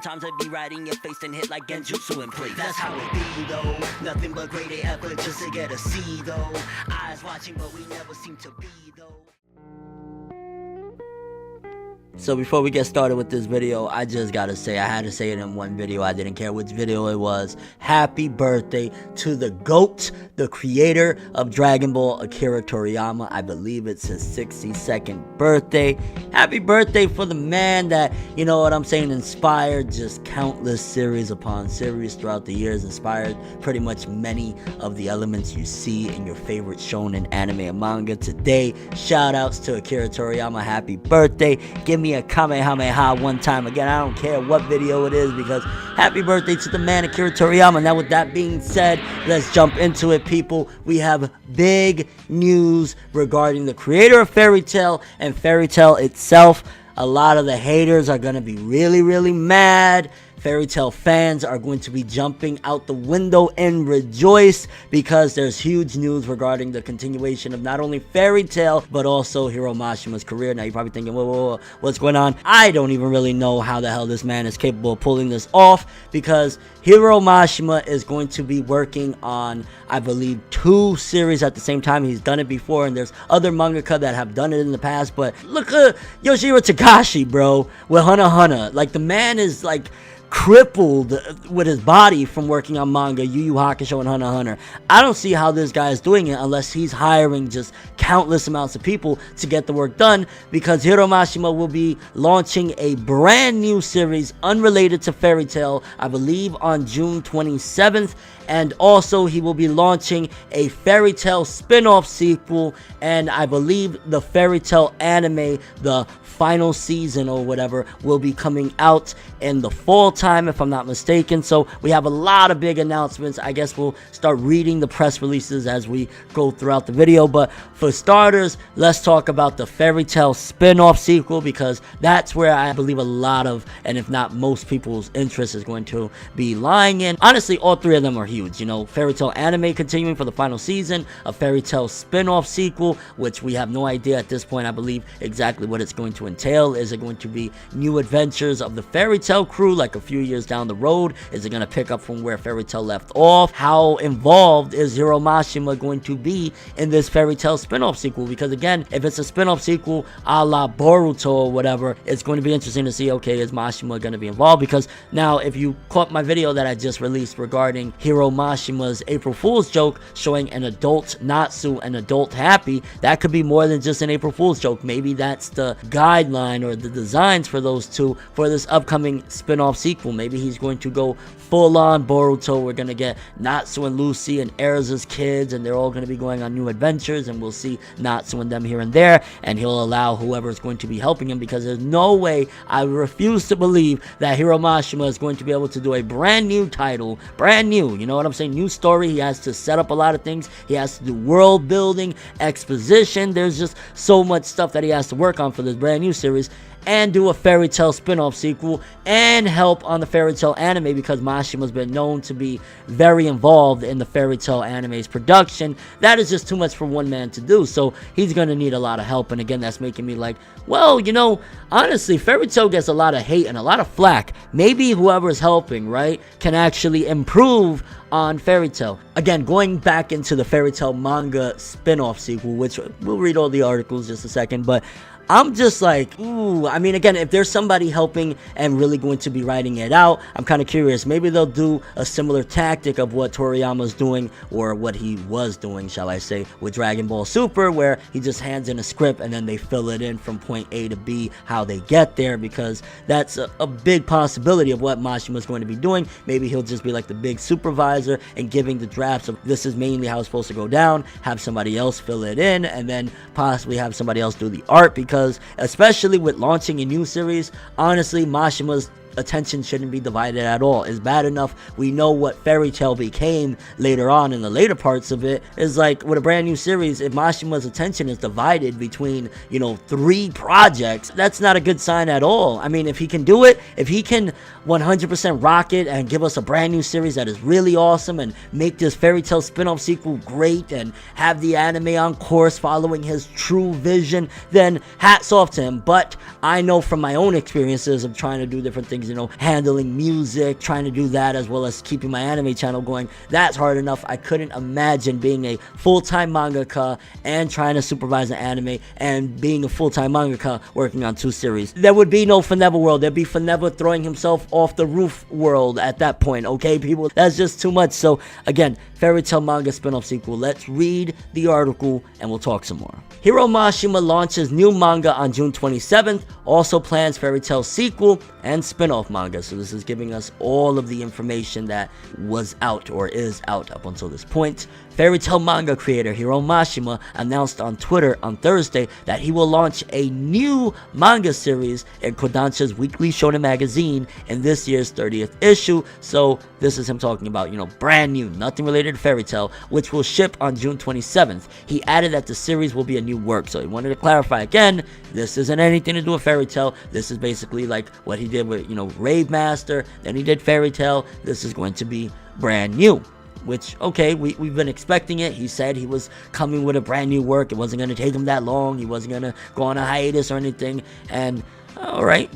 Sometimes I be riding your face and hit like Genjutsu in place. That's how it be though. Nothing but great effort just to get a C though. Eyes watching but we never seem to be though. So before we get started with this video, I just gotta say, I had to say it in one video, I didn't care which video it was. Happy birthday to the GOAT, the creator of Dragon Ball, Akira Toriyama. I believe it's his 62nd birthday. Happy birthday for the man that, you know what I'm saying, inspired just countless series upon series throughout the years, inspired pretty much many of the elements you see in your favorite shonen anime and manga. Today, shout outs to Akira Toriyama, happy birthday. Give me a Kamehameha one time. Again, I don't care what video it is because happy birthday to the man Akira Toriyama. Now with that being said, let's jump into it, people. We have big news regarding the creator of Fairy Tail and Fairy Tail itself. A lot of the haters are going to be really mad. Fairy Tail fans are going to be jumping out the window and rejoice because there's huge news regarding the continuation of not only Fairy Tail but also Hiro Mashima's career. Now you're probably thinking, whoa, what's going on? I don't even really know how the hell this man is capable of pulling this off, because Hiro Mashima is going to be working on, I believe, 2 series at the same time. He's done it before, and there's other mangaka that have done it in the past, but look at Yoshihiro Takashi, bro, with Hunter x Hunter. Like, the man is like crippled with his body from working on manga, Yu Yu Hakusho and Hunter x Hunter. I don't see how this guy is doing it unless he's hiring just countless amounts of people to get the work done, because Hiro Mashima will be launching a brand new series unrelated to Fairy Tail, I believe on June 27th, and also he will be launching a Fairy Tail spin-off sequel, and I believe the Fairy Tail anime, the final season or whatever, will be coming out in the fall time, if I'm not mistaken. So we have a lot of big announcements. I guess we'll start reading the press releases as we go throughout the video, but for starters, let's talk about the Fairy Tail spin-off sequel, because that's where I believe a lot of, and if not most people's interest is going to be lying in. Honestly, all 3 of them are huge. You know, Fairy Tail anime continuing for the final season, a Fairy Tail spin-off sequel, which we have no idea at this point, I believe, exactly what it's going to entail. Is it going to be new adventures of the Fairy Tail crew like a few years down the road? Is it going to pick up from where Fairy Tail left off? How involved is Hiro Mashima going to be in this Fairy Tail spin-off sequel? Because again, if it's a spin-off sequel a la Boruto or whatever, it's going to be interesting to see, okay, is Mashima going to be involved? Because now, if you caught my video that I just released regarding Hiro Mashima's April Fool's joke showing an adult Natsu and adult Happy, that could be more than just an April Fool's joke. Maybe that's the guideline or the designs for those two for this upcoming spin-off sequel. Maybe he's going to go full-on Boruto. We're gonna get Natsu and Lucy and Erza's kids, and they're all gonna be going on new adventures, and we'll see Natsu and them here and there, and he'll allow whoever is going to be helping him, because there's no way, I refuse to believe that Hiro Mashima is going to be able to do a brand new title, brand new, you know what I'm saying, new story. He has to set up a lot of things. He has to do world building, exposition. There's just so much stuff that he has to work on for this brand new series, and do a Fairy Tail spin-off sequel, and help on the Fairy Tail anime, because Mashima's been known to be very involved in the Fairy Tail anime's production. That is just too much for one man to do, so he's gonna need a lot of help. And again, that's making me like, well, you know, honestly, Fairy Tail gets a lot of hate and a lot of flack. Maybe whoever's helping, right, can actually improve on Fairy Tail. Again, going back into the Fairy Tail manga spin-off sequel, which we'll read all the articles just a second, but I'm just like, ooh, I mean, again, if there's somebody helping and really going to be writing it out, I'm kind of curious. Maybe they'll do a similar tactic of what Toriyama's doing, or what he was doing, shall I say, with Dragon Ball Super, where he just hands in a script and then they fill it in from point A to B, how they get there, because that's a big possibility of what Mashima's going to be doing. Maybe he'll just be like the big supervisor and giving the drafts of this is mainly how it's supposed to go down, have somebody else fill it in, and then possibly have somebody else do the art, because especially with launching a new series, honestly, Mashima's attention shouldn't be divided at all. It's bad enough we know what Fairy Tail became later on in the later parts of it. Is like with a brand new series, if Mashima's attention is divided between, you know, 3 projects, that's not a good sign at all. I mean, if he can do it, if he can 100% rock it and give us a brand new series that is really awesome and make this Fairy Tail spin-off sequel great and have the anime on course following his true vision, then hats off to him. But I know from my own experiences of trying to do different things things, handling music, trying to do that as well as keeping my anime channel going. That's hard enough. I couldn't imagine being a full-time mangaka and trying to supervise an anime and being a full-time mangaka working on 2 series. There would be no ForneverWorld. There'd be Fornever throwing himself off the roof world at that point, okay, people? That's just too much. So, again, Fairy Tail manga spin-off sequel. Let's read the article and we'll talk some more. Hiro Mashima launches new manga on June 27th, also plans Fairy Tail sequel and spin-off manga. So this is giving us all of the information that was out or is out up until this point. Fairy Tail manga creator Hiro Mashima announced on Twitter on Thursday that he will launch a new manga series in Kodansha's weekly shonen magazine in this year's 30th issue. So this is him talking about, brand new, nothing related to Fairy Tail, which will ship on June 27th. He added that the series will be a new work. So he wanted to clarify again, this isn't anything to do with Fairy Tail. This is basically like what he did with, Rave Master. Then he did Fairy Tail. This is going to be brand new. Which, okay, we've been expecting it. He said he was coming with a brand new work. It wasn't going to take him that long. He wasn't going to go on a hiatus or anything. And, alright,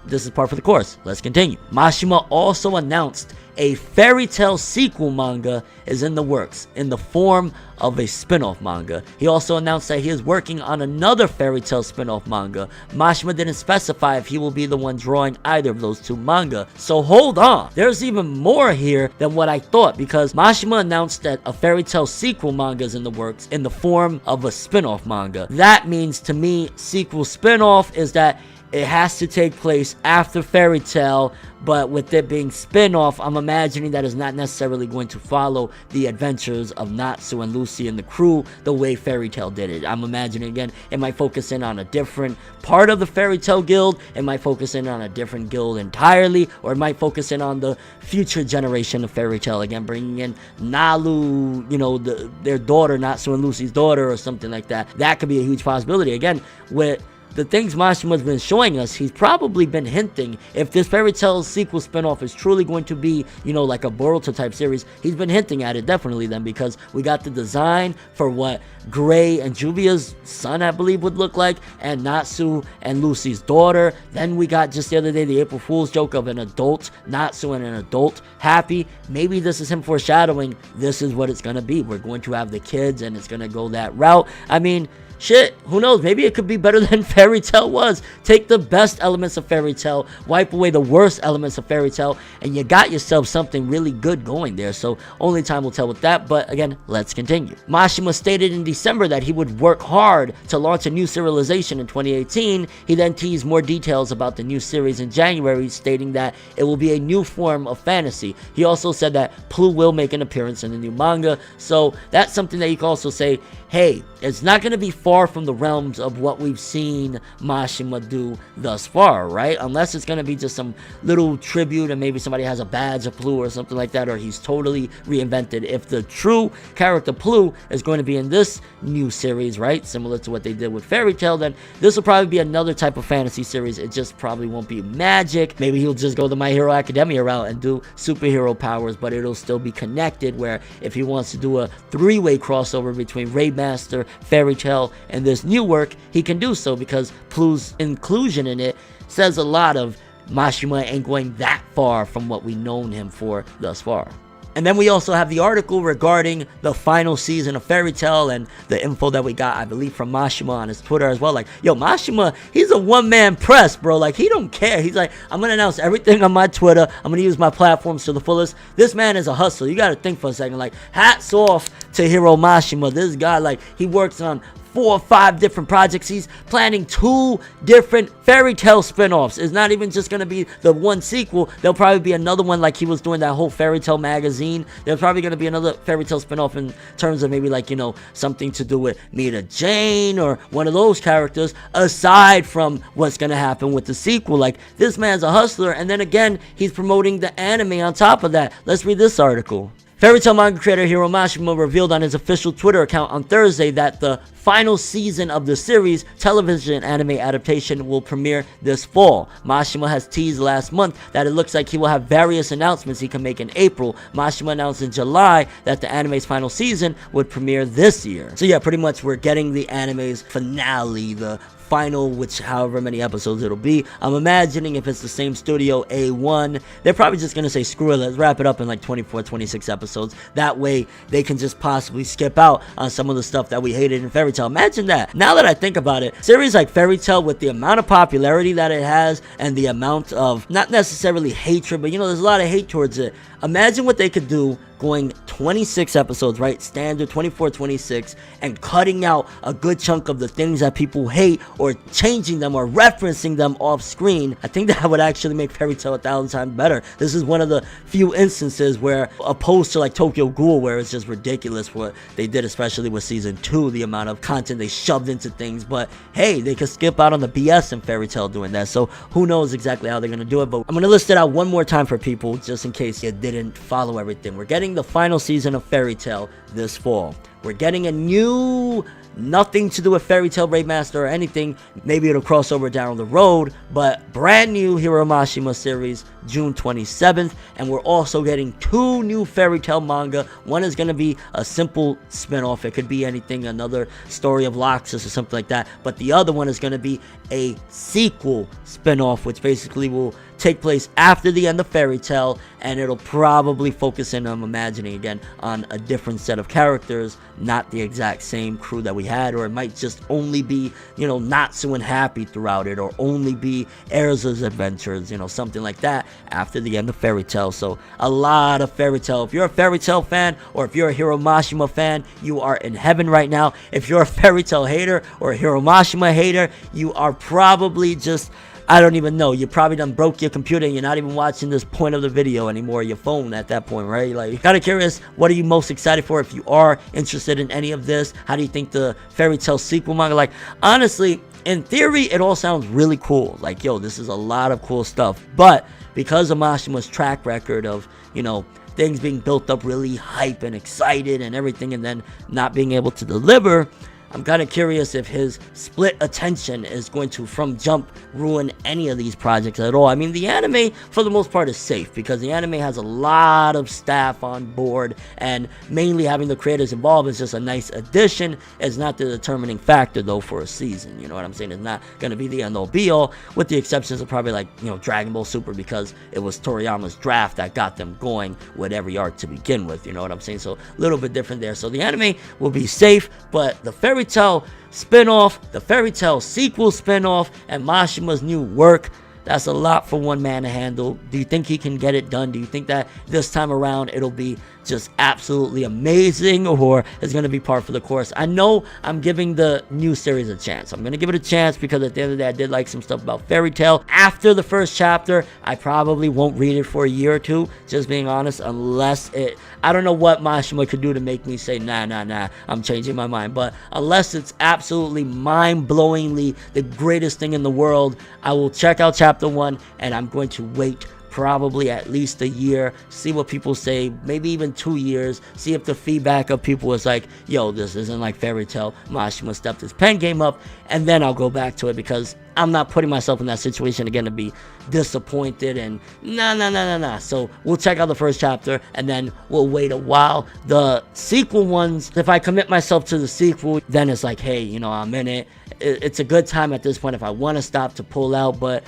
this is par for the course. Let's continue. Mashima also announced a Fairy Tail sequel manga is in the works in the form of a spin-off manga. He also announced that he is working on another Fairy Tail spin-off manga. Mashima didn't specify if he will be the one drawing either of those 2 manga. So hold on, there's even more here than what I thought, because Mashima announced that a Fairy Tail sequel manga is in the works in the form of a spin-off manga. That means to me, sequel spin-off is that it has to take place after Fairy Tail, but with it being spin-off, I'm imagining that is not necessarily going to follow the adventures of Natsu and Lucy and the crew the way Fairy Tail did it. I'm imagining, again, it might focus in on a different part of the Fairy Tail guild, it might focus in on a different guild entirely, or it might focus in on the future generation of Fairy Tail, again, bringing in Nalu, their daughter, Natsu and Lucy's daughter, or something like that. That could be a huge possibility. Again, with the things Mashima's been showing us, he's probably been hinting, if this Fairy Tail sequel spinoff is truly going to be, like a Boruto type series, he's been hinting at it definitely then, because we got the design for what Gray and Juvia's son, I believe, would look like, and Natsu and Lucy's daughter. Then we got just the other day the April Fool's joke of an adult Natsu and an adult Happy. Maybe this is him foreshadowing this is what it's gonna be. We're going to have the kids and it's gonna go that route. I mean, shit, who knows? Maybe it could be better than Fairy Tail was. Take the best elements of Fairy Tail, wipe away the worst elements of Fairy Tail, and you got yourself something really good going there. So only time will tell with that, but again, let's continue. Mashima stated in December that he would work hard to launch a new serialization in 2018. He then teased more details about the new series in January, stating that it will be a new form of fantasy. He also said that Plu will make an appearance in the new manga, so that's something that you can also say, hey, it's not going to be far from the realms of what we've seen Mashima do thus far, right? Unless it's going to be just some little tribute and maybe somebody has a badge of Plu or something like that, or he's totally reinvented. If the true character Plu is going to be in this new series, right, similar to what they did with Fairy Tail, then this will probably be another type of fantasy series. It just probably won't be magic. Maybe he'll just go the My Hero Academia route and do superhero powers, but it'll still be connected, where if he wants to do a 3-way crossover between Rave Master, Fairy Tail, and this new work, he can do so, because Plu's inclusion in it says a lot of Mashima ain't going that far from what we've known him for thus far. And then we also have the article regarding the final season of Fairy Tail and the info that we got, I believe, from Mashima on his Twitter as well. Like, yo, Mashima, he's a one-man press, bro. Like, he don't care. He's like, I'm going to announce everything on my Twitter. I'm going to use my platforms to the fullest. This man is a hustler. You got to think for a second. Like, hats off to Hiro Mashima. This guy, like, he works on 4 or 5 different projects. He's planning 2 different Fairy Tail spin-offs. It's not even just going to be the one sequel. There'll probably be another one, like he was doing that whole Fairy Tail magazine. There's probably going to be another Fairy Tail spin-off in terms of maybe, like, something to do with Mita Jane or one of those characters, aside from what's going to happen with the sequel. Like, this man's a hustler, and then again, he's promoting the anime on top of that. Let's read this article. Fairy Tail manga creator Hiro Mashima revealed on his official Twitter account on Thursday that the final season of the series television anime adaptation will premiere this fall. Mashima has teased last month that it looks like he will have various announcements he can make in April. Mashima announced in July that the anime's final season would premiere this year. So yeah, pretty much we're getting the anime's finale, the final, which however many episodes it'll be. I'm imagining if it's the same studio, A1, they're probably just gonna say screw it, let's wrap it up in like 24, 26 episodes. That way they can just possibly skip out on some of the stuff that we hated in Fairy Tail. Imagine that. Now that I think about it, series like Fairy Tail, with the amount of popularity that it has and the amount of, not necessarily hatred, but you know, there's a lot of hate towards it. Imagine what they could do going 26 episodes, right? Standard 24, 26, and cutting out a good chunk of the things that people hate, or changing them or referencing them off screen. I think that would actually make Fairy Tail 1,000 times better. This is one of the few instances where, opposed to like Tokyo Ghoul, where it's just ridiculous what they did, especially with season 2, the amount of content they shoved into things. But hey, they could skip out on the BS in Fairy Tail doing that. So who knows exactly how they're gonna do it, but I'm gonna list it out one more time for people, just in case you didn't follow everything. We're getting the final season of Fairy Tail this fall. We're getting a new, nothing to do with Fairy Tail Remaster or anything, maybe it'll cross over down the road, but brand new Hiro Mashima series, June 27th, and we're also getting 2 new Fairy Tail manga. One is going to be a simple spin-off, it could be anything, another story of Loxus or something like that, but the other one is going to be a sequel spin-off, which basically will take place after the end of Fairy Tail, and it'll probably focus in, I'm imagining again, on a different set of characters, not the exact same crew that we had, or it might just only be, you know, Natsu and Happy throughout it, or only be Erza's adventures, you know, something like that after the end of Fairy Tail. So a lot of Fairy Tail. If you're a Fairy Tail fan, or if you're a Hiro Mashima fan, you are in heaven right now. If you're a Fairy Tail hater or a Hiro Mashima hater, you are probably just, I don't even know, you probably done broke your computer and you're not even watching this point of the video anymore, your phone at that point, right? Like, kind of curious, what are you most excited for? If you are interested in any of this, how do you think the Fairy Tail sequel manga, like, honestly, in theory, it all sounds really cool. Like, yo, this is a lot of cool stuff. But because of Mashima's track record of, you know, things being built up really hype and excited and everything, and then not being able to deliver, I'm kind of curious if his split attention is going to, from jump, ruin any of these projects at all. I mean, the anime, for the most part, is safe, because the anime has a lot of staff on board, and mainly having the creators involved is just a nice addition. It's not the determining factor, though, for a season. You know what I'm saying? It's not going to be the end-all be-all, with the exceptions of probably, like, you know, Dragon Ball Super, because it was Toriyama's draft that got them going with every arc to begin with. You know what I'm saying? So, a little bit different there. So, the anime will be safe, but the Fairy Tail spin-off, the Fairy Tail sequel spin-off, and Mashima's new work, that's a lot for one man to handle. Do you think he can get it done? Do you think that this time around it'll be just absolutely amazing, or it's going to be par for the course? I know I'm giving the new series a chance. I'm going to give it a chance because at the end of the day, I did like some stuff about Fairy Tail. After the first chapter, I probably won't read it for a year or two, just being honest, unless it, I don't know what Mashima could do to make me say, nah, I'm changing my mind. But unless it's absolutely mind-blowingly the greatest thing in the world, I will check out chapter 1, and I'm going to wait probably at least a year, see what people say, maybe even 2 years, see if the feedback of people is like, yo, this isn't like Fairy Tail, Mashima stepped his pen game up, and then I'll go back to it, because I'm not putting myself in that situation again to be disappointed and nah. So we'll check out the first chapter, and then we'll wait a while. The sequel ones, if I commit myself to the sequel, then it's like, hey, you know, I'm in it. It's a good time at this point if I want to stop to pull out, but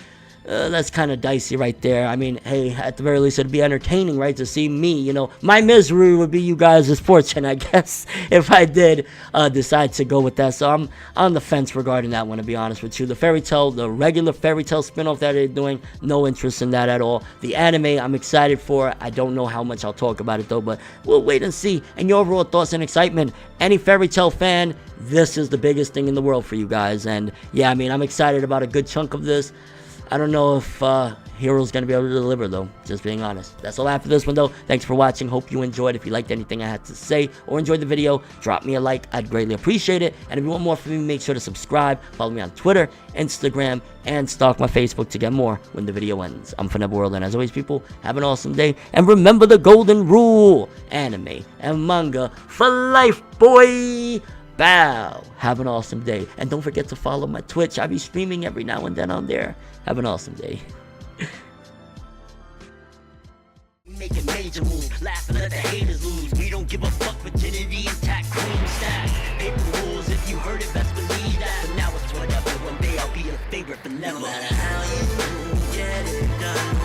that's kind of dicey right there. I mean, hey, at the very least, it'd be entertaining, right, to see me, you know. My misery would be you guys' fortune, I guess, if I did decide to go with that. So I'm on the fence regarding that one, to be honest with you. The Fairy Tail, the regular Fairy Tail spin-off that they're doing, no interest in that at all. The anime, I'm excited for. I don't know how much I'll talk about it, though, but we'll wait and see. And your overall thoughts and excitement, any Fairy Tail fan, this is the biggest thing in the world for you guys. And yeah, I mean, I'm excited about a good chunk of this. I don't know if Hiro's going to be able to deliver, though, just being honest. That's all I have for this one, though. Thanks for watching. Hope you enjoyed. If you liked anything I had to say or enjoyed the video, drop me a like. I'd greatly appreciate it. And if you want more from me, make sure to subscribe. Follow me on Twitter, Instagram, and stalk my Facebook to get more when the video ends. I'm ForneverWorld, and as always, people, have an awesome day. And remember the golden rule: anime and manga for life, boy! Bow. Have an awesome day. And don't forget to follow my Twitch. I be streaming every now and then on there. Have an awesome day. Making major moves, laugh and let the haters lose. We don't give a fuck, virginity intact, cream stack. Paper rules, if you heard it, best believe that. But now it's whatever, one day I'll be your favorite, but never. No matter how you get it done.